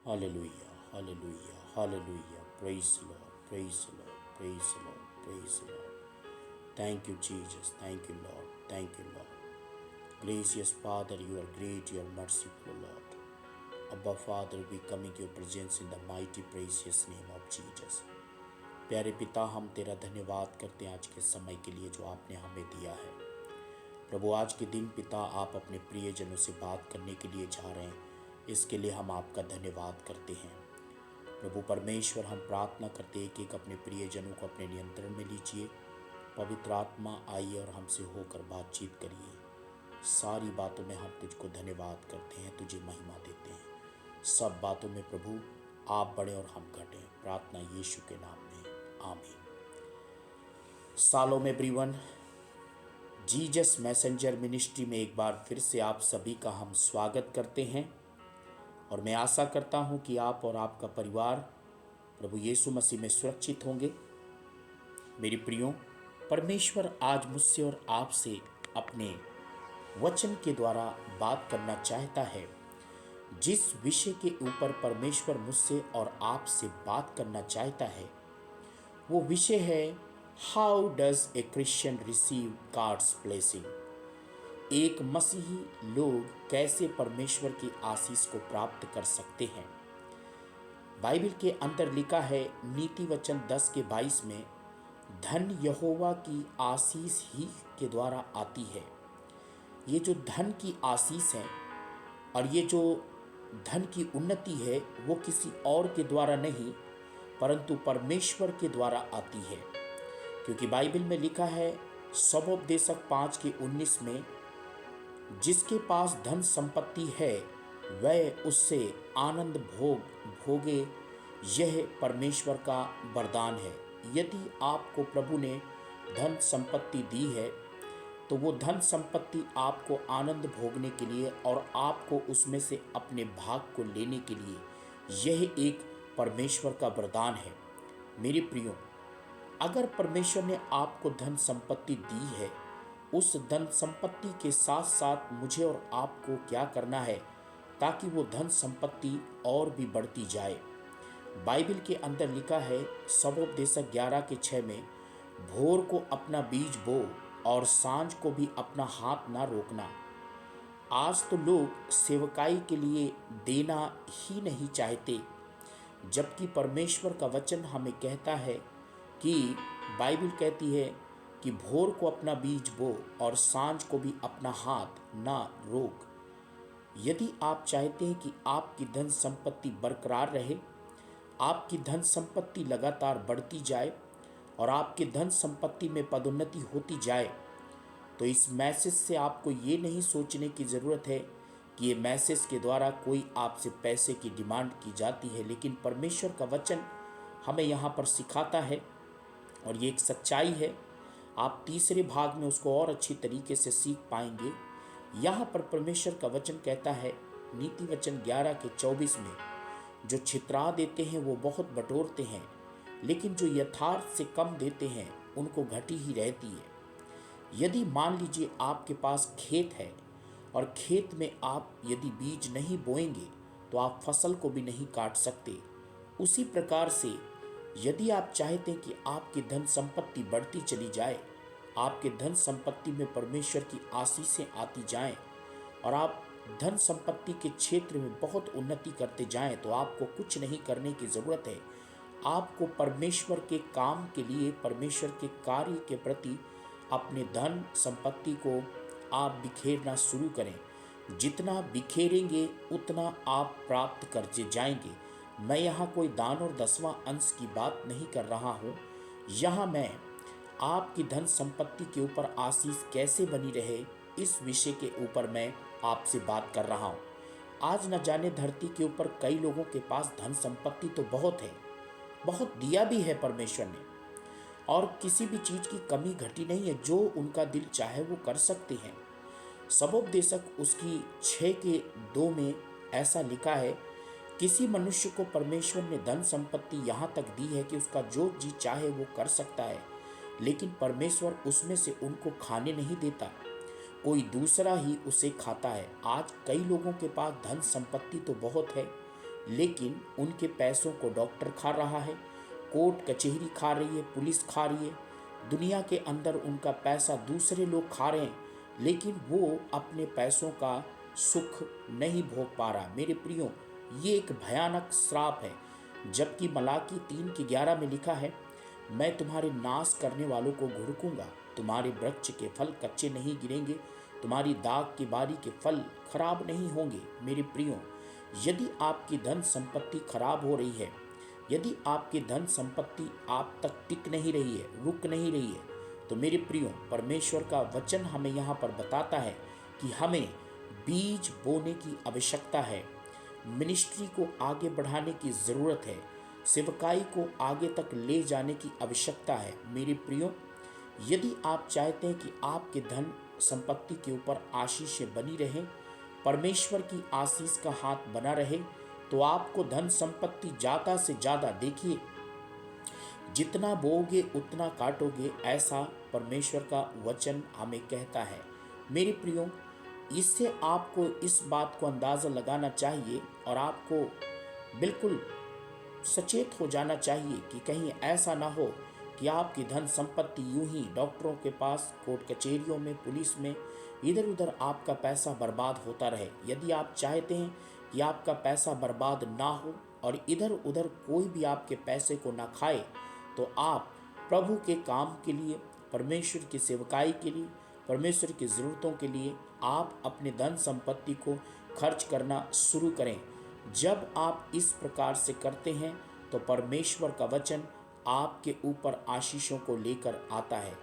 Hallelujah, hallelujah, hallelujah. Praise the Lord, praise the Lord, praise the Lord, praise the Lord. Thank you, Jesus. Thank you, Lord. Thank you, Lord. Gracious Father, you are great, you are merciful, Lord. Abba Father, we come in your presence in the mighty, precious name of Jesus. प्यारे पिता, हम तेरा धन्यवाद करते हैं आज के समय के लिए जो आपने हमें दिया है। प्रभु, आज के दिन पिता आप अपने प्रियजनों से बात करने के लिए जा रहे हैं, इसके लिए हम आपका धन्यवाद करते हैं। प्रभु परमेश्वर, हम प्रार्थना करते हैं कि एक अपने प्रियजनों को अपने नियंत्रण में लीजिए। पवित्र आत्मा आइए और हमसे होकर बातचीत करिए। सारी बातों में हम तुझको धन्यवाद करते हैं, तुझे महिमा देते हैं। सब बातों में प्रभु आप बढ़े और हम घटें। प्रार्थना यीशु के नाम में, आमीन। सालों में एवरीवन, जीसस मैसेंजर मिनिस्ट्री में एक बार फिर से आप सभी का हम स्वागत करते हैं और मैं आशा करता हूं कि आप और आपका परिवार प्रभु यीशु मसीह में सुरक्षित होंगे। मेरी प्रियो, परमेश्वर आज मुझसे और आपसे अपने वचन के द्वारा बात करना चाहता है। जिस विषय के ऊपर परमेश्वर मुझसे और आपसे बात करना चाहता है वो विषय है, how does a Christian receive God's blessing. एक मसीही लोग कैसे परमेश्वर की आशीष को प्राप्त कर सकते हैं। बाइबल के अंदर लिखा है नीति वचन 10:22 में, धन यहोवा की आशीष ही के द्वारा आती है। ये जो धन की आशीष है और ये जो धन की उन्नति है वो किसी और के द्वारा नहीं परंतु परमेश्वर के द्वारा आती है। क्योंकि बाइबल में लिखा है सबोपदेशक 5:19 में, जिसके पास धन संपत्ति है वह उससे आनंद भोगे, यह परमेश्वर का वरदान है। यदि आपको प्रभु ने धन संपत्ति दी है तो वो धन संपत्ति आपको आनंद भोगने के लिए और आपको उसमें से अपने भाग को लेने के लिए यह एक परमेश्वर का वरदान है। मेरे प्रियो, अगर परमेश्वर ने आपको धन संपत्ति दी है, उस धन संपत्ति के साथ साथ मुझे और आपको क्या करना है ताकि वो धन संपत्ति और भी बढ़ती जाए। बाइबल के अंदर लिखा है सबोपदेशक 11:6 में, भोर को अपना बीज बो और सांझ को भी अपना हाथ ना रोकना। आज तो लोग सेवकाई के लिए देना ही नहीं चाहते, जबकि परमेश्वर का वचन हमें कहता है कि बाइबल कहती है कि भोर को अपना बीज बो और सांझ को भी अपना हाथ ना रोक। यदि आप चाहते हैं कि आपकी धन संपत्ति बरकरार रहे, आपकी धन संपत्ति लगातार बढ़ती जाए और आपकी धन संपत्ति में पदोन्नति होती जाए, तो इस मैसेज से आपको ये नहीं सोचने की ज़रूरत है कि ये मैसेज के द्वारा कोई आपसे पैसे की डिमांड की जाती है। लेकिन परमेश्वर का वचन हमें यहाँ पर सिखाता है और ये एक सच्चाई है। आप तीसरे भाग में उसको और अच्छी तरीके से सीख पाएंगे। यहाँ पर परमेश्वर का वचन कहता है नीति वचन 11:24 में, जो छितरा देते हैं वो बहुत बटोरते हैं, लेकिन जो यथार्थ से कम देते हैं उनको घटी ही रहती है। यदि मान लीजिए आपके पास खेत है और खेत में आप यदि बीज नहीं बोएंगे तो आप फसल को भी नहीं काट सकते। उसी प्रकार से यदि आप चाहते हैं कि आपकी धन संपत्ति बढ़ती चली जाए, आपके धन संपत्ति में परमेश्वर की आशीषें आती जाएं और आप धन संपत्ति के क्षेत्र में बहुत उन्नति करते जाएं, तो आपको कुछ नहीं करने की ज़रूरत है। आपको परमेश्वर के काम के लिए, परमेश्वर के कार्य के प्रति अपने धन संपत्ति को आप बिखेरना शुरू करें। जितना बिखेरेंगे उतना आप प्राप्त करते जाएंगे। मैं यहाँ कोई दान और 10वां अंश की बात नहीं कर रहा हूँ। यहाँ मैं आपकी धन संपत्ति के ऊपर आशीष कैसे बनी रहे इस विषय के ऊपर मैं आपसे बात कर रहा हूँ। आज न जाने धरती के ऊपर कई लोगों के पास धन संपत्ति तो बहुत है, बहुत दिया भी है परमेश्वर ने, और किसी भी चीज़ की कमी घटी नहीं है। जो उनका दिल चाहे वो कर सकते हैं। सबोपदेशक उसकी 6:2 में ऐसा लिखा है, किसी मनुष्य को परमेश्वर ने धन संपत्ति यहाँ तक दी है कि उसका जो जी चाहे वो कर सकता है, लेकिन परमेश्वर उसमें से उनको खाने नहीं देता, कोई दूसरा ही उसे खाता है। आज कई लोगों के पास धन संपत्ति तो बहुत है, लेकिन उनके पैसों को डॉक्टर खा रहा है, कोर्ट कचहरी खा रही है, पुलिस खा रही है, दुनिया के अंदर उनका पैसा दूसरे लोग खा रहे हैं, लेकिन वो अपने पैसों का सुख नहीं भोग पा रहा। मेरे प्रियो, ये एक भयानक श्राप है। जबकि मलाकी 3:11 में लिखा है, मैं तुम्हारे नाश करने वालों को घुड़कूंगा, तुम्हारे वृक्ष के फल कच्चे नहीं गिरेंगे, तुम्हारी दाग की बारी के फल खराब नहीं होंगे। मेरे प्रियो, यदि आपकी धन संपत्ति खराब हो रही है, यदि आपकी धन संपत्ति आप तक टिक नहीं रही है, रुक नहीं रही है, तो मेरे प्रियो, परमेश्वर का वचन हमें यहाँ पर बताता है कि हमें बीज बोने की आवश्यकता है, मिनिस्ट्री को आगे बढ़ाने की ज़रूरत है, सेवकाई को आगे तक ले जाने की आवश्यकता है। मेरे प्रियो, यदि आप चाहते हैं कि आपके धन संपत्ति के ऊपर आशीषें बनी रहें, परमेश्वर की आशीष का हाथ बना रहे, तो आपको धन संपत्ति ज़्यादा से ज़्यादा, देखिए, जितना बोओगे उतना काटोगे, ऐसा परमेश्वर का वचन हमें कहता है। मेरे प्रियो, इससे आपको इस बात को अंदाज़ा लगाना चाहिए और आपको बिल्कुल सचेत हो जाना चाहिए कि कहीं ऐसा ना हो कि आपकी धन संपत्ति यूं ही डॉक्टरों के पास, कोर्ट कचहरियों में, पुलिस में, इधर उधर आपका पैसा बर्बाद होता रहे। यदि आप चाहते हैं कि आपका पैसा बर्बाद ना हो और इधर उधर कोई भी आपके पैसे को ना खाए, तो आप प्रभु के काम के लिए, परमेश्वर की सेवकाई के लिए, परमेश्वर की ज़रूरतों के लिए आप अपने धन संपत्ति को खर्च करना शुरू करें। जब आप इस प्रकार से करते हैं तो परमेश्वर का वचन आपके ऊपर आशीषों को लेकर आता है।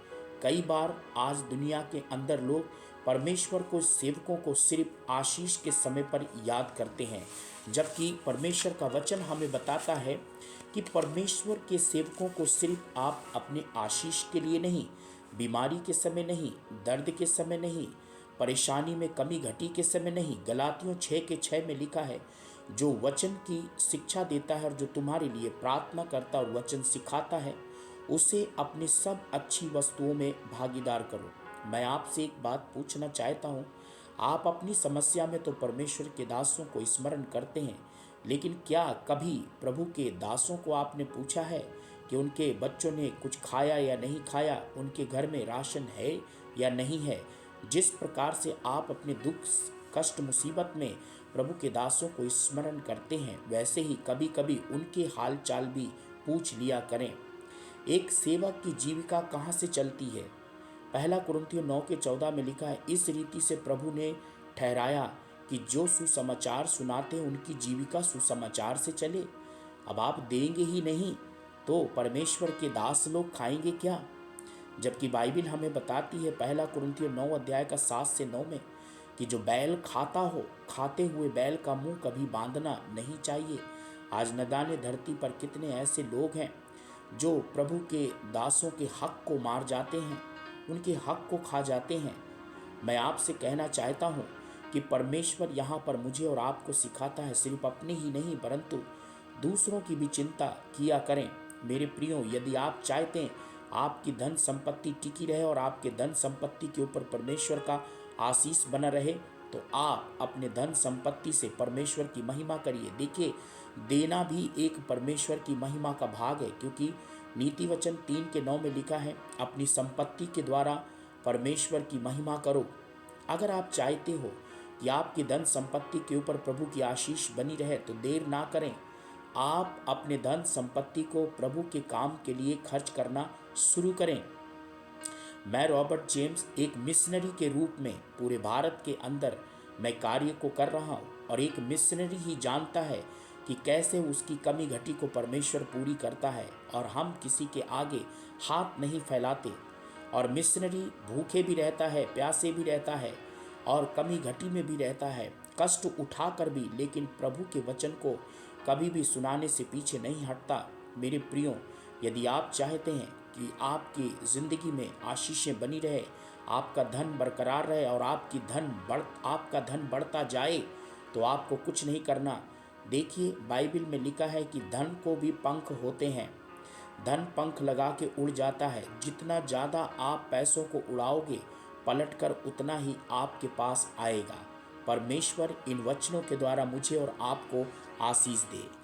कई बार आज दुनिया के अंदर लोग परमेश्वर को, सेवकों को सिर्फ आशीष के समय पर याद करते हैं, जबकि परमेश्वर का वचन हमें बताता है कि परमेश्वर के सेवकों को सिर्फ आप अपने आशीष के लिए नहीं, बीमारी के समय नहीं, दर्द के समय नहीं, परेशानी में कमी घटी के समय नहीं। गलातियों 6:6 में लिखा है, जो वचन की शिक्षा देता है और जो तुम्हारे लिए प्रार्थना करता और वचन सिखाता है, उसे अपनी सब अच्छी वस्तुओं में भागीदार करो। मैं आपसे एक बात पूछना चाहता हूँ, आप अपनी समस्या में तो परमेश्वर के दासों को स्मरण करते हैं, लेकिन क्या कभी प्रभु के दासों को आपने पूछा है कि उनके बच्चों ने कुछ खाया या नहीं खाया, उनके घर में राशन है या नहीं है? जिस प्रकार से आप अपने दुख, कष्ट, मुसीबत में प्रभु के दासों को स्मरण करते हैं, वैसे ही कभी कभी उनके हाल चाल भी पूछ लिया करें। एक सेवक की जीविका कहाँ से चलती है? 1 कुरिन्थियों 9:14 में लिखा है, इस रीति से प्रभु ने ठहराया कि जो सुसमाचार सुनाते हैं उनकी जीविका सुसमाचार से चले। अब आप देंगे ही नहीं तो परमेश्वर के दास लोग खाएंगे क्या? जबकि बाइबिल हमें बताती है 1 कुरिन्थियों 9:7-9 में कि जो बैल खाता हो, खाते हुए बैल का मुंह कभी बांधना नहीं चाहिए। आज न जाने धरती पर कितने ऐसे लोग हैं जो प्रभु के दासों के हक को मार जाते हैं, उनके हक को खा जाते हैं। मैं आपसे कहना चाहता हूँ कि परमेश्वर यहाँ पर मुझे और आपको सिखाता है, सिर्फ अपने ही नहीं परंतु दूसरों की भी चिंता किया करें। मेरे प्रियो, यदि आप चाहते हैं आपकी धन संपत्ति टिकी रहे और आपके धन संपत्ति के ऊपर परमेश्वर का आशीष बना रहे, तो आप अपने धन संपत्ति से परमेश्वर की महिमा करिए। देखिए, देना भी एक परमेश्वर की महिमा का भाग है, क्योंकि नीति वचन 3:9 में लिखा है, अपनी संपत्ति के द्वारा परमेश्वर की महिमा करो। अगर आप चाहते हो कि आपकी धन संपत्ति के ऊपर प्रभु की आशीष बनी रहे, तो देर ना करें, आप अपने धन संपत्ति को प्रभु के काम के लिए खर्च करना शुरू करें। मैं रॉबर्ट जेम्स एक मिशनरी के रूप में पूरे भारत के अंदर मैं कार्य को कर रहा हूँ, और एक मिशनरी ही जानता है कि कैसे उसकी कमी घटी को परमेश्वर पूरी करता है, और हम किसी के आगे हाथ नहीं फैलाते। और मिशनरी भूखे भी रहता है, प्यासे भी रहता है, और कमी घटी में भी रहता है, कष्ट उठाकर भी, लेकिन प्रभु के वचन को कभी भी सुनाने से पीछे नहीं हटता। मेरे प्रियो, यदि आप चाहते हैं कि आपकी ज़िंदगी में आशीषें बनी रहे, आपका धन बरकरार रहे और आपका धन बढ़ता जाए, तो आपको कुछ नहीं करना। देखिए, बाइबिल में लिखा है कि धन को भी पंख होते हैं, धन पंख लगा के उड़ जाता है। जितना ज़्यादा आप पैसों को उड़ाओगे, पलटकर उतना ही आपके पास आएगा। परमेश्वर इन वचनों के द्वारा मुझे और आपको आशीष दे।